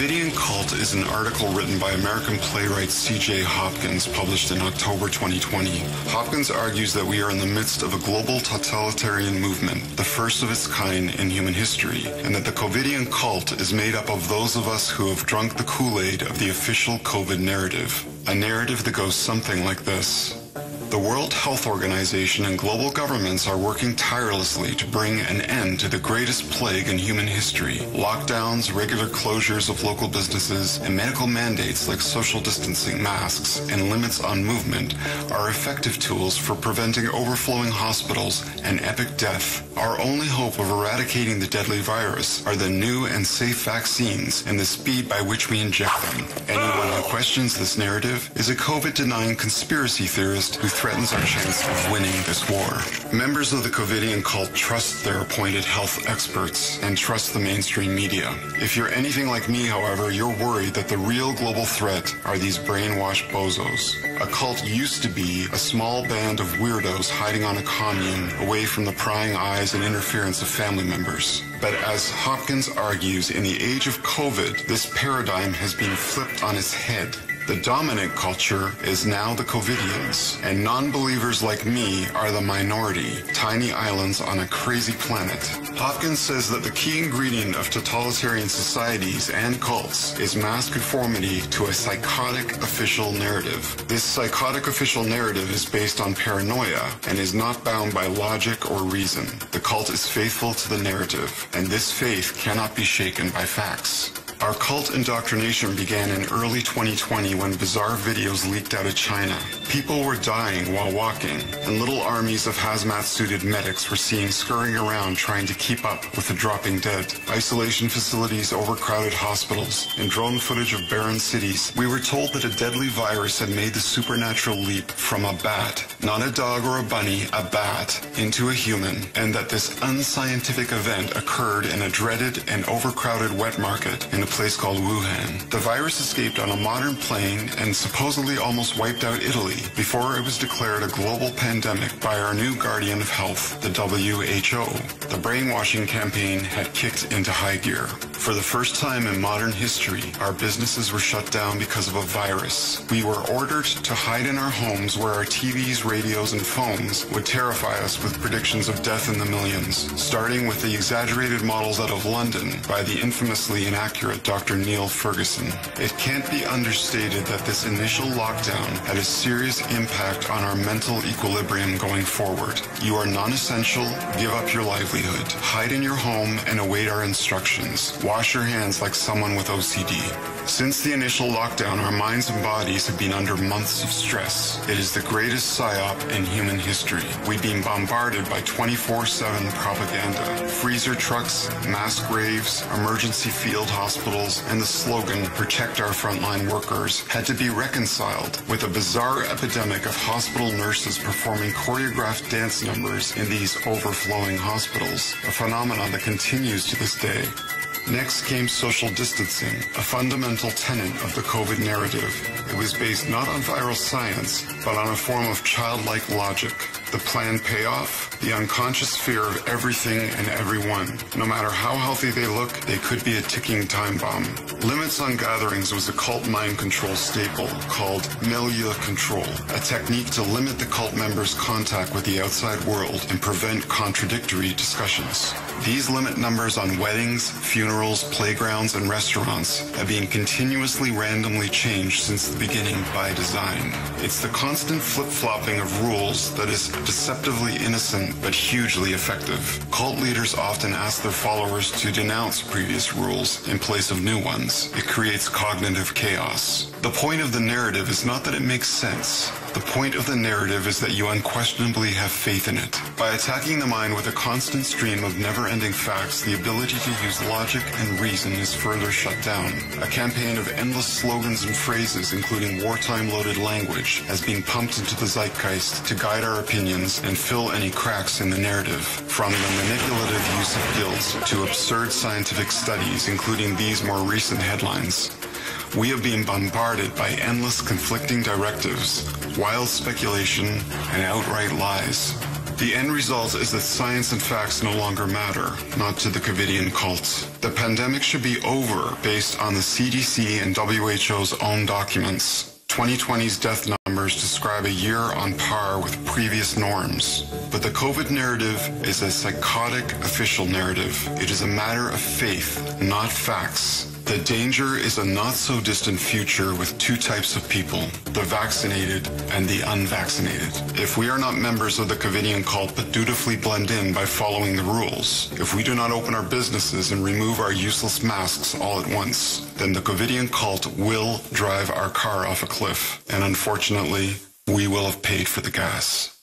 Covidian Cult is an article written by American playwright C.J. Hopkins, published in October 2020. Hopkins argues that we are in the midst of a global totalitarian movement, the first of its kind in human history, and that the Covidian Cult is made up of those of us who have drunk the Kool-Aid of the official COVID narrative. A narrative that goes something like this. The World Health Organization and global governments are working tirelessly to bring an end to the greatest plague in human history. Lockdowns, regular closures of local businesses, and medical mandates like social distancing, masks, and limits on movement are effective tools for preventing overflowing hospitals and epic death. Our only hope of eradicating the deadly virus are the new and safe vaccines and the speed by which we inject them. Anyone who questions this narrative is a COVID-denying conspiracy theorist who threatens our chance of winning this war. Members of the Covidian Cult trust their appointed health experts and trust the mainstream media. If you're anything like me, however, you're worried that the real global threat are these brainwashed bozos. A cult used to be a small band of weirdos hiding on a commune away from the prying eyes and interference of family members. But as Hopkins argues, in the age of COVID, this paradigm has been flipped on its head. The dominant culture is now the Covidians, and non-believers like me are the minority, tiny islands on a crazy planet. Hopkins says that the key ingredient of totalitarian societies and cults is mass conformity to a psychotic official narrative. This psychotic official narrative is based on paranoia and is not bound by logic or reason. The cult is faithful to the narrative, and this faith cannot be shaken by facts. Our cult indoctrination began in early 2020 when bizarre videos leaked out of China. People were dying while walking, and little armies of hazmat-suited medics were seen scurrying around trying to keep up with the dropping dead. Isolation facilities, overcrowded hospitals, and drone footage of barren cities. We were told that a deadly virus had made the supernatural leap from a bat, not a dog or a bunny, a bat, into a human, and that this unscientific event occurred in a dreaded and overcrowded wet market in a place called Wuhan. The virus escaped on a modern plane and supposedly almost wiped out Italy before it was declared a global pandemic by our new guardian of health, the WHO. The brainwashing campaign had kicked into high gear. For the first time in modern history, our businesses were shut down because of a virus. We were ordered to hide in our homes where our TVs, radios, and phones would terrify us with predictions of death in the millions, starting with the exaggerated models out of London by the infamously inaccurate Dr. Neil Ferguson. It can't be understated that this initial lockdown had a serious impact on our mental equilibrium going forward. You are non-essential, give up your livelihood, hide in your home and await our instructions. Wash your hands like someone with OCD. Since the initial lockdown, our minds and bodies have been under months of stress. It is the greatest psyop in human history. We've been bombarded by 24/7 propaganda, freezer trucks, mass graves, emergency field hospitals, and the slogan, "Protect our frontline workers," had to be reconciled with a bizarre epidemic of hospital nurses performing choreographed dance numbers in these overflowing hospitals, a phenomenon that continues to this day. Next came social distancing, a fundamental tenet of the COVID narrative. It was based not on viral science, but on a form of childlike logic. The planned payoff? The unconscious fear of everything and everyone. No matter how healthy they look, they could be a ticking time bomb. Limits on gatherings was a cult mind control staple called milieu control, a technique to limit the cult members' contact with the outside world and prevent contradictory discussions. These limit numbers on weddings, funerals, playgrounds, and restaurants have been continuously randomly changed since the beginning by design. It's the constant flip-flopping of rules that is deceptively innocent but hugely effective. Cult leaders often ask their followers to denounce previous rules in place of new ones. It creates cognitive chaos. The point of the narrative is not that it makes sense. The point of the narrative is that you unquestionably have faith in it. By attacking the mind with a constant stream of never-ending facts, the ability to use logic and reason is further shut down. A campaign of endless slogans and phrases, including wartime-loaded language, has been pumped into the zeitgeist to guide our opinions and fill any cracks in the narrative. From the manipulative use of guilt to absurd scientific studies, including these more recent headlines. We have been bombarded by endless conflicting directives, wild speculation, and outright lies. The end result is that science and facts no longer matter, not to the Covidian cult. The pandemic should be over based on the CDC and WHO's own documents. 2020's death numbers describe a year on par with previous norms. But the COVID narrative is a psychotic official narrative. It is a matter of faith, not facts. The danger is a not-so-distant future with two types of people, the vaccinated and the unvaccinated. If we are not members of the Covidian cult but dutifully blend in by following the rules, if we do not open our businesses and remove our useless masks all at once, then the Covidian cult will drive our car off a cliff. And unfortunately, we will have paid for the gas.